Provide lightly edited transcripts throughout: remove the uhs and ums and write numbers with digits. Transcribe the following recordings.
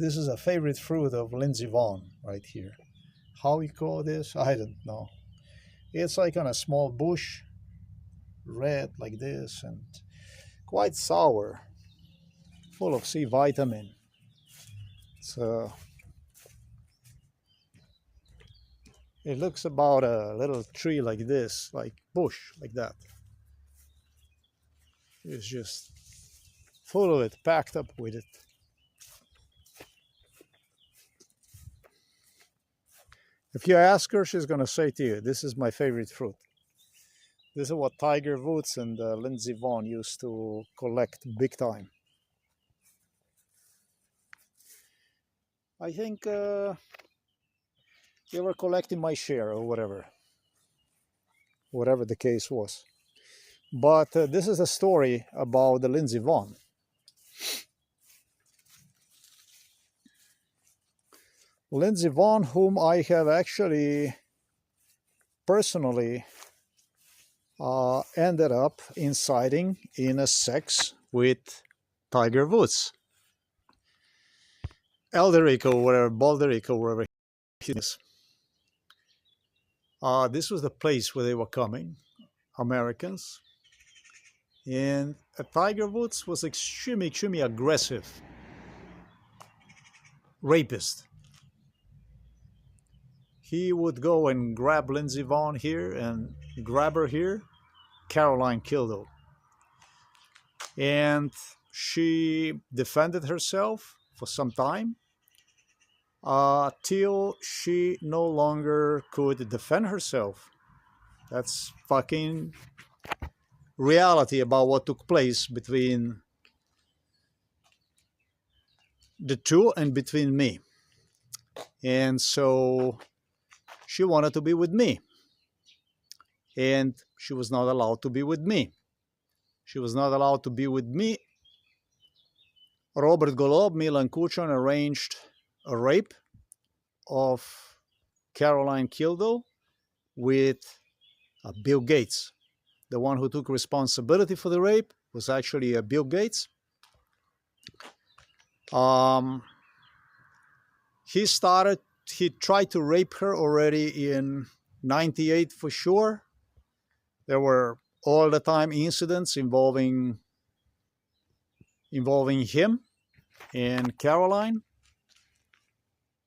This is a favorite fruit of Lindsey Vonn right here. How we call this? I don't know. It's like on a small bush, red like this, and quite sour, full of C vitamin. So it looks about a little tree like this, like bush, like that. It's just full of it, packed up with it. If you ask her, she's going to say to you, this is my favorite fruit. This is what Tiger Woods and Lindsey Vonn used to collect big time. I think they were collecting my share or whatever the case was. But this is a story about the Lindsey Vonn. Lindsey Vonn, whom I have actually personally ended up inciting in a sex with Tiger Woods. Elderico, whatever, Balderico, wherever he is. This was the place where they were coming, Americans. And Tiger Woods was extremely aggressive. Rapist. He would go and grab Lindsey Vonn here and grab her here, Caroline Kildow. And she defended herself for some time till she no longer could defend herself. That's fucking reality about what took place between the two and between me. And so she wanted to be with me. And she was not allowed to be with me. She was not allowed to be with me. Robert Golob, Milan Kučan arranged a rape of Caroline Kildow with Bill Gates. The one who took responsibility for the rape was actually Bill Gates. He tried to rape her already in '98 for sure. There were all the time incidents involving him and Caroline.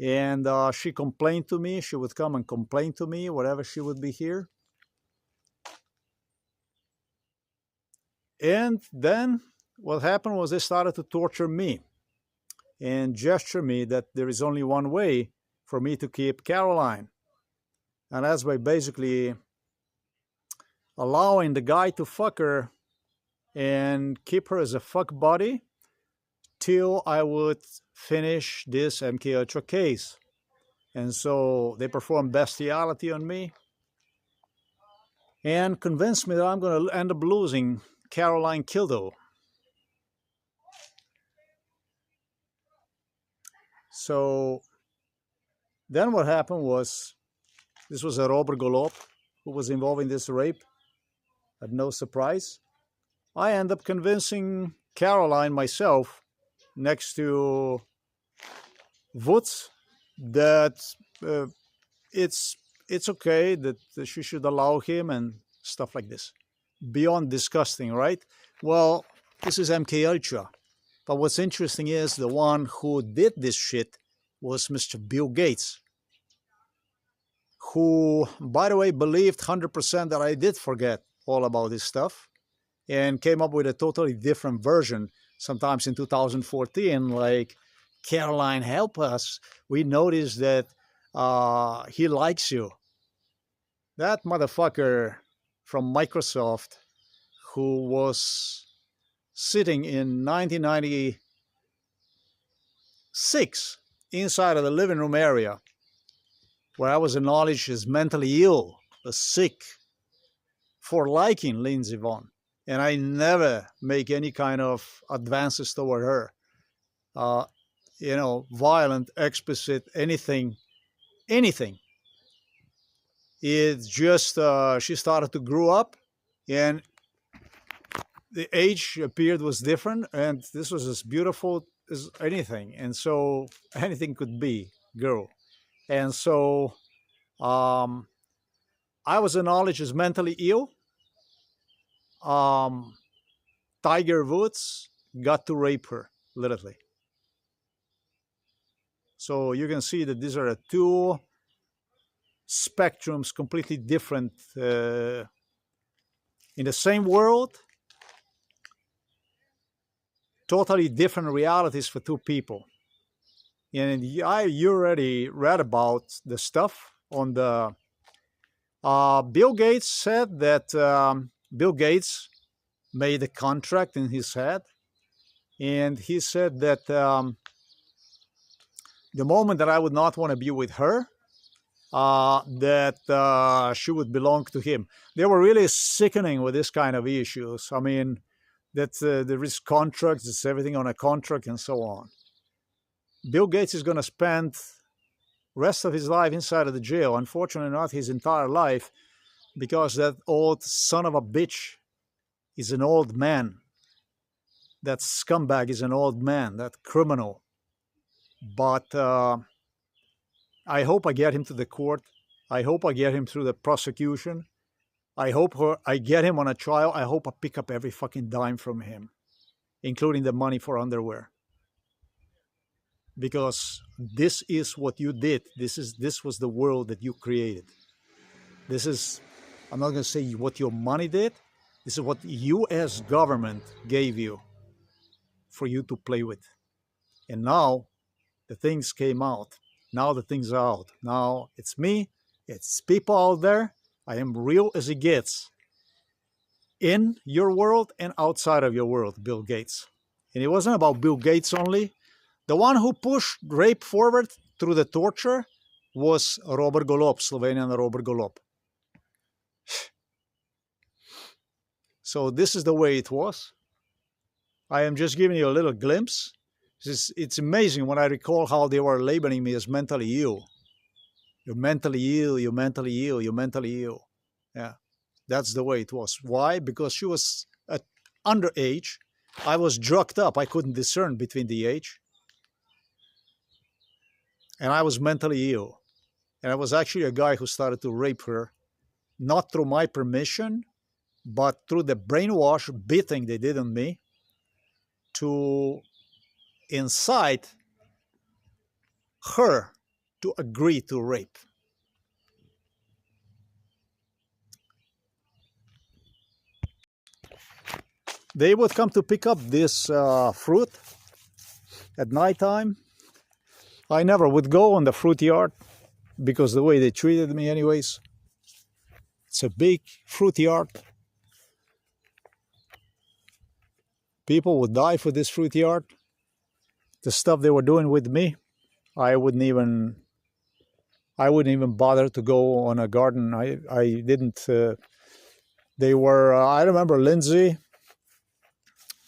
And she complained to me. She would come and complain to me whenever she would be here. And then what happened was they started to torture me and gesture me that there is only one way for me to keep Caroline. And that's by basically allowing the guy to fuck her and keep her as a fuck buddy till I would finish this MK Ultra case. And so they performed bestiality on me and convinced me that I'm going to end up losing Caroline Kildow. So then what happened was, this was a Robert Golob who was involved in this rape. At no surprise, I end up convincing Caroline myself, next to Woods, that it's okay, that she should allow him and stuff like this. Beyond disgusting, right? Well, this is MK Ultra. But what's interesting is the one who did this shit was Mr. Bill Gates, who, by the way, believed 100% that I did forget all about this stuff and came up with a totally different version sometimes in 2014, like, Caroline, help us. We noticed that he likes you. That motherfucker from Microsoft, who was sitting in 1996 inside of the living room area where I was acknowledged as mentally ill, sick, for liking Lindsey Vonn. And I never make any kind of advances toward her. Violent, explicit, anything. It's just, she started to grow up and the age appeared was different. And this was this beautiful is anything, and so anything could be girl. And so I was acknowledged as mentally ill. Tiger Woods got to rape her, literally. So you can see that these are two spectrums, completely different in the same world, totally different realities for two people. And you already read about the stuff on the Bill Gates said that Bill Gates made a contract in his head, and he said that the moment that I would not want to be with her, that she would belong to him. They were really sickening with this kind of issues. I mean, that there is contracts, it's everything on a contract and so on. Bill Gates is going to spend rest of his life inside of the jail. Unfortunately, not his entire life, because that old son of a bitch is an old man. That scumbag is an old man, that criminal. But I hope I get him to the court. I hope I get him through the prosecution. I hope I get him on a trial. I hope I pick up every fucking dime from him, including the money for underwear. Because this is what you did. This was the world that you created. This is, I'm not going to say what your money did. This is what U.S. government gave you for you to play with. And now the things came out. Now the things are out. Now it's me. It's people out there. I am real as it gets. In your world and outside of your world, Bill Gates. And it wasn't about Bill Gates only. The one who pushed rape forward through the torture was Robert Golob, Slovenian Robert Golob. So this is the way it was. I am just giving you a little glimpse. It's amazing when I recall how they were labeling me as mentally ill. You're mentally ill, you're mentally ill, you're mentally ill. Yeah, that's the way it was. Why? Because she was underage. I was drugged up. I couldn't discern between the age. And I was mentally ill. And I was actually a guy who started to rape her, not through my permission, but through the brainwash beating they did on me to incite her to agree to rape. They would come to pick up this fruit at nighttime. I never would go on the fruit yard because the way they treated me anyways. It's a big fruit yard. People would die for this fruit yard. The stuff they were doing with me, I wouldn't even bother to go on a garden. I didn't. They were. I remember Lindsey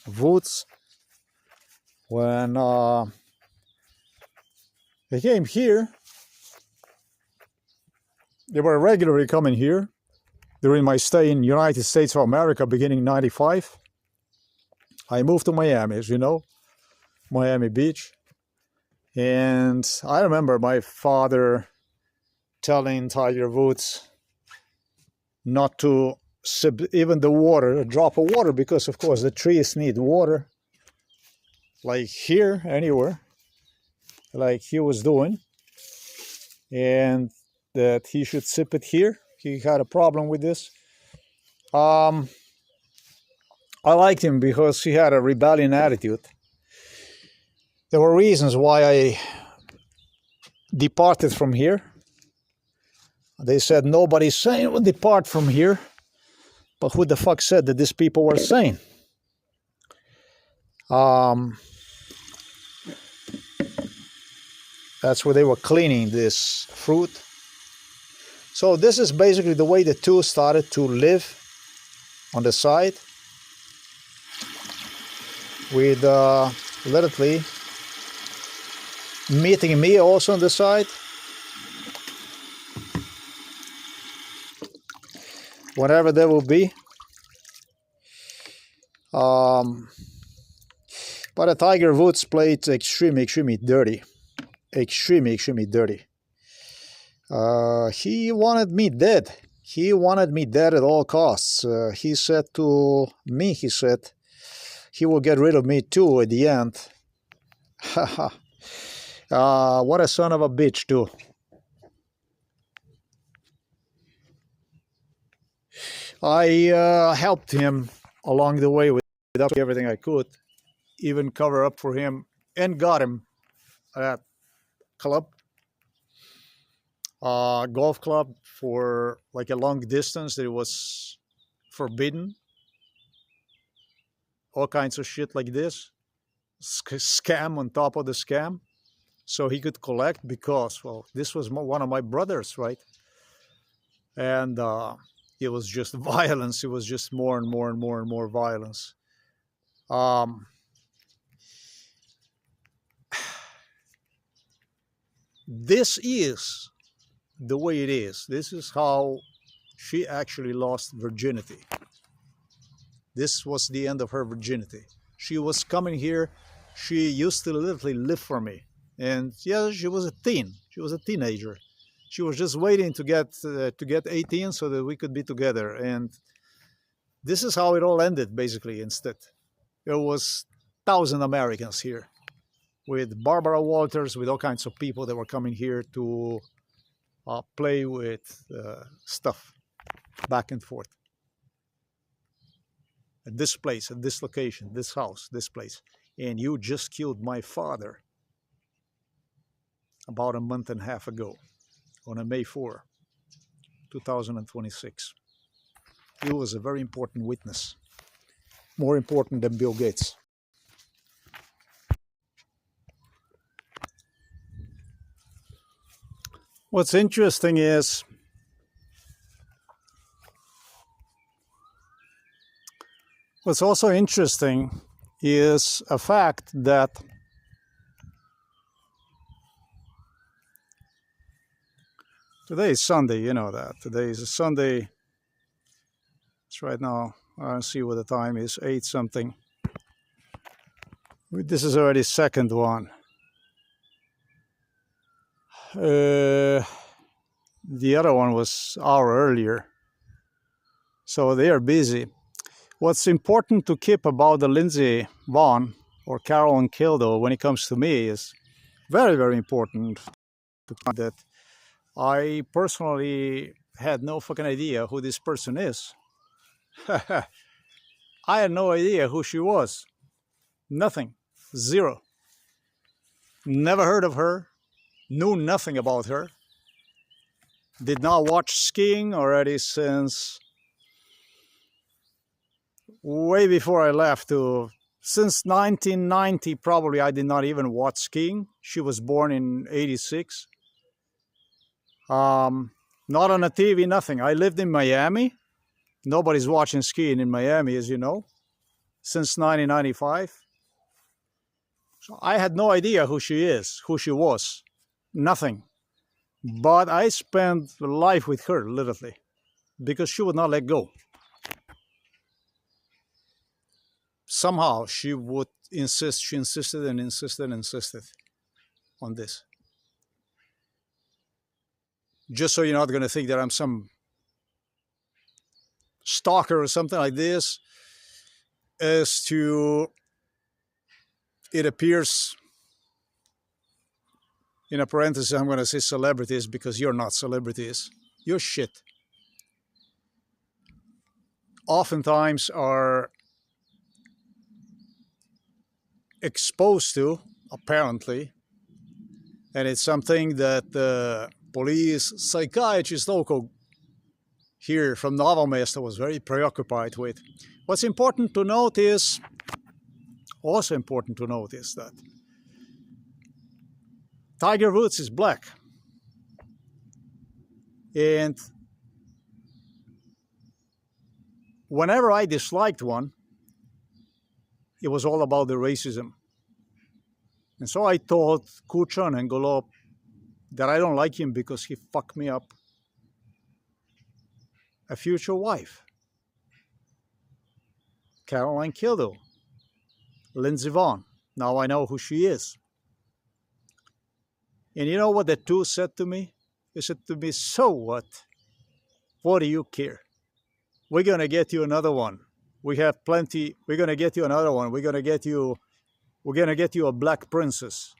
Vonn when they came here. They were regularly coming here during my stay in United States of America, beginning '95. I moved to Miami, as you know, Miami Beach. And I remember my father telling Tiger Woods not to sip even the water, a drop of water, because of course the trees need water, like here, anywhere, like he was doing, and that he should sip it here. He had a problem with this. I liked him because he had a rebellion attitude. There were reasons why I departed from here. They said nobody's sane would depart from here. But who the fuck said that these people were sane? That's where they were cleaning this fruit. So this is basically the way the two started to live on the side, with literally meeting me also on the side. Whatever there will be. But But Tiger Woods played extremely dirty. Extremely dirty. He wanted me dead. He wanted me dead at all costs. He said to me, he will get rid of me too at the end. Haha. What a son of a bitch too. I helped him along the way with everything I could, even cover up for him, and got him at club, golf club for like a long distance that it was forbidden. All kinds of shit like this, scam on top of the scam, so he could collect because, well, this was one of my brothers, right? And it was just violence. It was just more and more violence. This is the way it is. This is how she actually lost virginity. This was the end of her virginity. She was coming here. She used to literally live for me. And yeah, she was a teen. She was a teenager. She was just waiting to get 18 so that we could be together. And this is how it all ended, basically, instead. There was 1,000 Americans here with Barbara Walters, with all kinds of people that were coming here to play with stuff back and forth. At this place, at this location, this house, this place. And you just killed my father about a month and a half ago on a May 4, 2026. He was a very important witness, more important than Bill Gates. What's interesting is what's also interesting is a fact that today is Sunday, you know that. Today is a Sunday. It's right now, I don't see what the time is, 8 something. This is already second one. The other one was an hour earlier. So they are busy. What's important to keep about the Lindsey Vonn or Carolyn Kildow when it comes to me is very important to keep that I personally had no fucking idea who this person is. I had no idea who she was. Nothing. Zero. Never heard of her. Knew nothing about her. Did not watch skiing already since way before I left. Since 1990 probably I did not even watch skiing. She was born in 86. Not on a TV, nothing. I lived in Miami. Nobody's watching skiing in Miami, as you know, since 1995. So I had no idea who she is, who she was. Nothing. But I spent life with her, literally, because she would not let go. Somehow she would insist, she insisted on this. Just so you're not going to think that I'm some stalker or something like this, as to, it appears, in a parenthesis, I'm going to say celebrities because you're not celebrities. You're shit. Oftentimes are exposed to, apparently, and it's something that the police psychiatrist local here from Novo Mesto was very preoccupied with. What's important to note is, also important to note is that Tiger Woods is black. And whenever I disliked one, it was all about the racism. And so I told Kučan and Golob that I don't like him because he fucked me up a future wife. Caroline Kildow, Lindsey Vonn. Now I know who she is. And you know what the two said to me? They said to me, so what? What do you care? We're going to get you another one. We have plenty. We're going to get you another one. We're going to get you a black princess.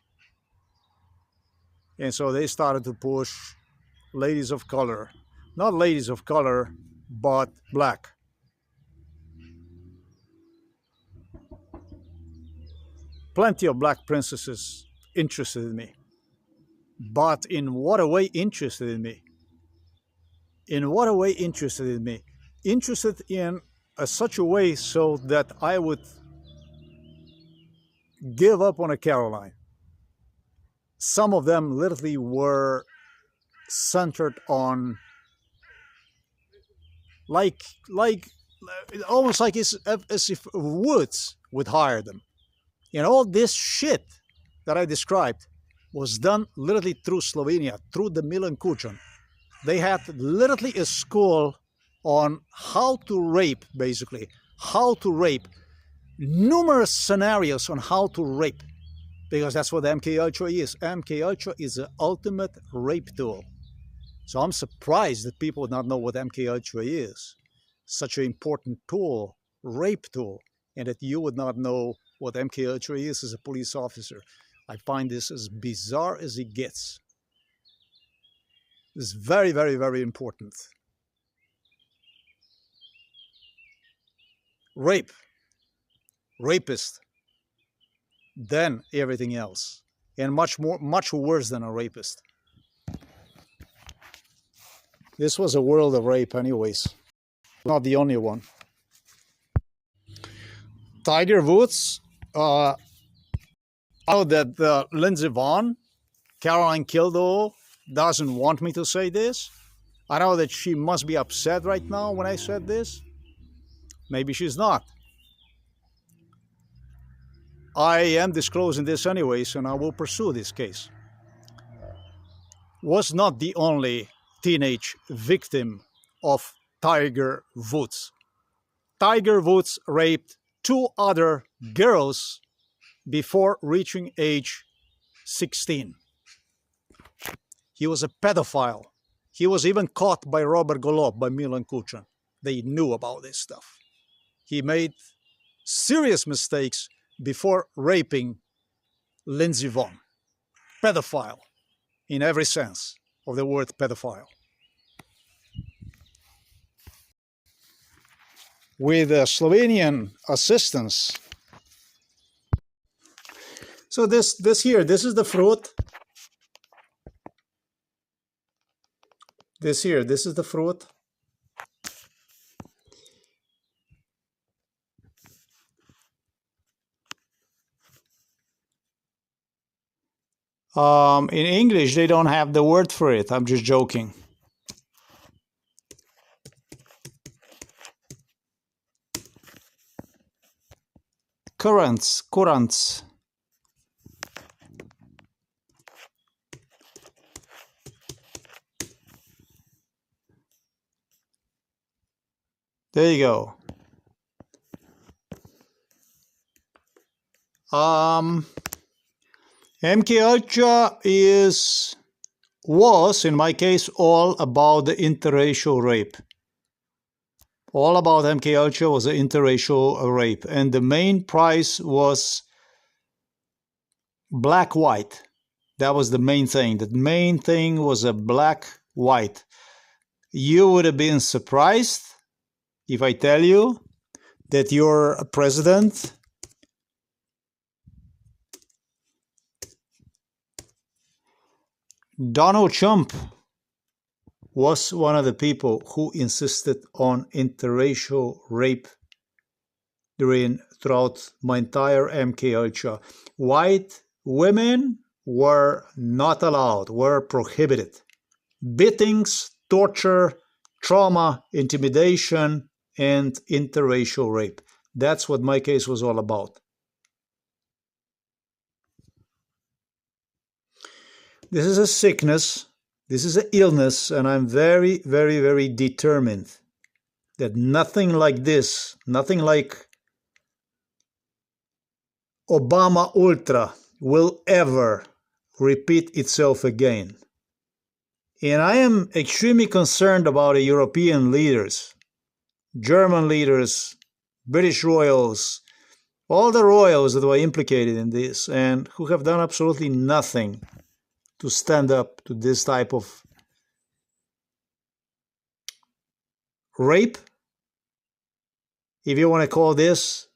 And so they started to push ladies of color. Not ladies of color, but black. Plenty of black princesses interested in me. But in what a way interested in me? In what a way interested in me? Interested in such a way so that I would give up on a Caroline. Some of them literally were centered on almost like as if Woods would hire them. And all this shit that I described was done literally through Slovenia, through the Milan Kučan. They had literally a school on how to rape, basically. How to rape. Numerous scenarios on how to rape. Because that's what MK Ultra is. MK Ultra is the ultimate rape tool. So I'm surprised that people would not know what MK Ultra is. Such an important tool, rape tool. And that you would not know what MK Ultra is as a police officer. I find this as bizarre as it gets. It's very, very, very important. Rape. Rapist. Then everything else. And much worse than a rapist. This was a world of rape anyways. Not the only one. Tiger Woods, I know that Lindsey Vonn, Caroline Kildow, doesn't want me to say this. I know that she must be upset right now when I said this. Maybe she's not. I am disclosing this anyways, and I will pursue this case. Was not the only teenage victim of Tiger Woods. Tiger Woods raped 2 other girls before reaching age 16. He was a pedophile. He was even caught by Robert Golob, by Milan Kučan. They knew about this stuff. He made serious mistakes before raping Lindsey Vonn. Pedophile, in every sense of the word pedophile. With Slovenian assistance. So this is the fruit. This is the fruit. In English, they don't have the word for it. I'm just joking. Currants. There you go. MK Ultra was, in my case, all about the interracial rape. All about MK Ultra was an interracial rape. And the main prize was black-white. That was the main thing. The main thing was a black-white. You would have been surprised if I tell you that your president Donald Trump was one of the people who insisted on interracial rape throughout my entire MK Ultra. White women were not allowed, were prohibited. Beatings, torture, trauma, intimidation, and interracial rape. That's what my case was all about. This is a sickness, this is an illness, and I'm very, very, very determined that nothing like this, nothing like Obama Ultra will ever repeat itself again. And I am extremely concerned about the European leaders, German leaders, British royals, all the royals that were implicated in this and who have done absolutely nothing to stand up to this type of rape, if you want to call this,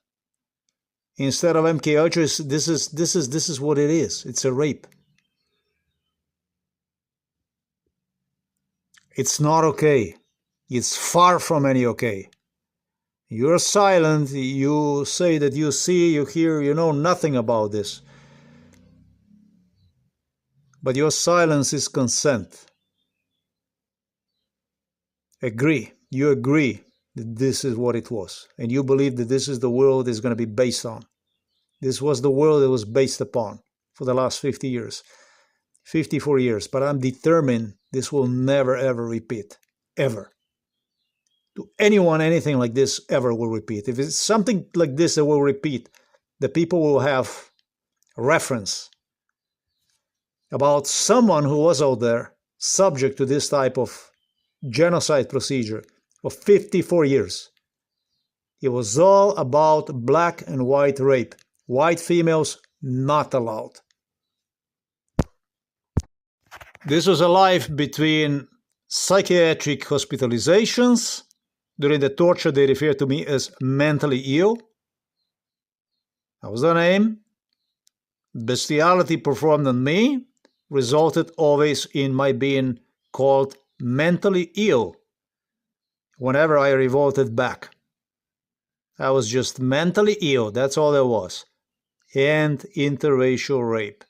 instead of MK Ultras, this is what it is. It's a rape. It's not okay. It's far from any okay. You're silent. You say that you see, you hear, you know nothing about this. But your silence is consent. Agree. You agree that this is what it was. And you believe that this is the world is going to be based on. This was the world it was based upon for the last 50 years. 54 years. But I'm determined this will never, ever repeat. Ever. To anyone, anything like this ever will repeat. If it's something like this that will repeat, the people will have reference about someone who was out there subject to this type of genocide procedure for 54 years. It was all about black and white rape. White females not allowed. This was a life between psychiatric hospitalizations. During the torture, they referred to me as mentally ill. That was the name. Bestiality performed on me resulted always in my being called mentally ill whenever I revolted back. I was just mentally ill, that's all there was. And interracial rape.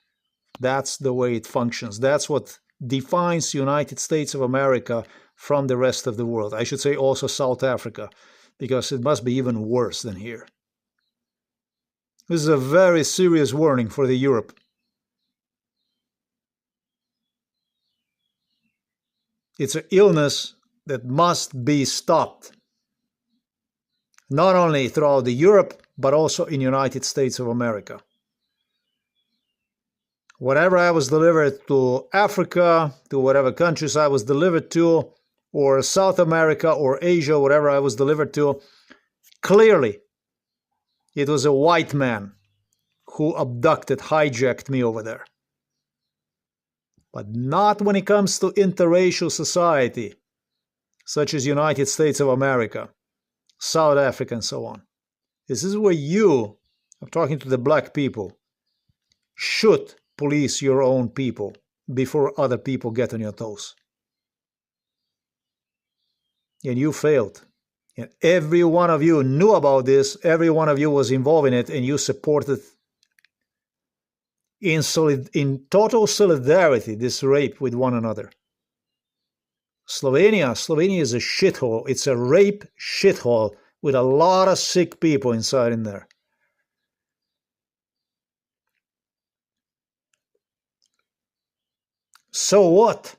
That's the way it functions. That's what defines United States of America from the rest of the world. I should say also South Africa, because it must be even worse than here. This is a very serious warning for the Europe. It's an illness that must be stopped. Not only throughout the Europe, but also in United States of America. Whenever I was delivered to Africa, to whatever countries I was delivered to, or South America or Asia, whatever I was delivered to, clearly it was a white man who abducted, hijacked me over there. But not when it comes to interracial society, such as United States of America, South Africa, and so on. This is where you, I'm talking to the black people, should police your own people before other people get on your toes. And you failed. And every one of you knew about this, every one of you was involved in it, and you supported in total solidarity this rape with one another. Slovenia is a shithole. It's a rape shithole with a lot of sick people inside in there. So what?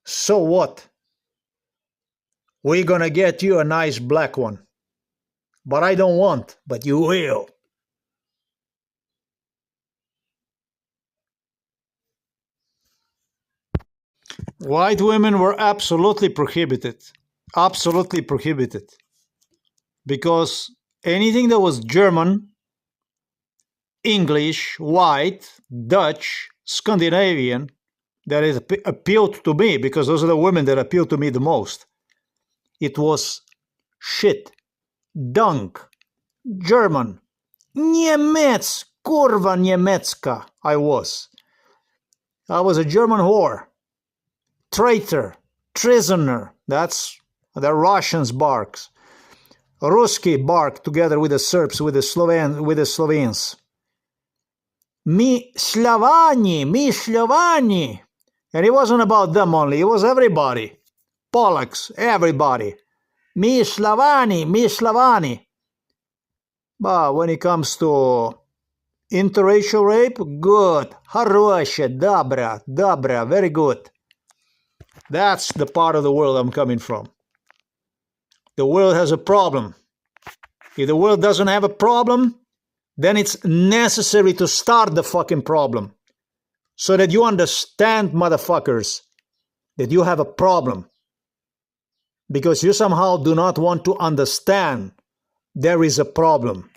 So what? We're gonna get you a nice black one. But I don't want, but you will. White women were absolutely prohibited. Absolutely prohibited. Because anything that was German, English, white, Dutch, Scandinavian, that is appealed to me, because those are the women that appealed to me the most. It was shit, dunk, German, Niemiec, kurwa niemiecka, I was a German whore, traitor, treasoner, that's the Russians barks. Ruski bark together with the Serbs, with the Slovenes. Mi Slovani. And it wasn't about them only, it was everybody. Polacks, everybody. Mi Slovani. But when it comes to interracial rape, good. Хорошая, добра, very good. That's the part of the world I'm coming from. The world has a problem. If the world doesn't have a problem, then it's necessary to start the fucking problem so that you understand, motherfuckers, that you have a problem. Because you somehow do not want to understand there is a problem.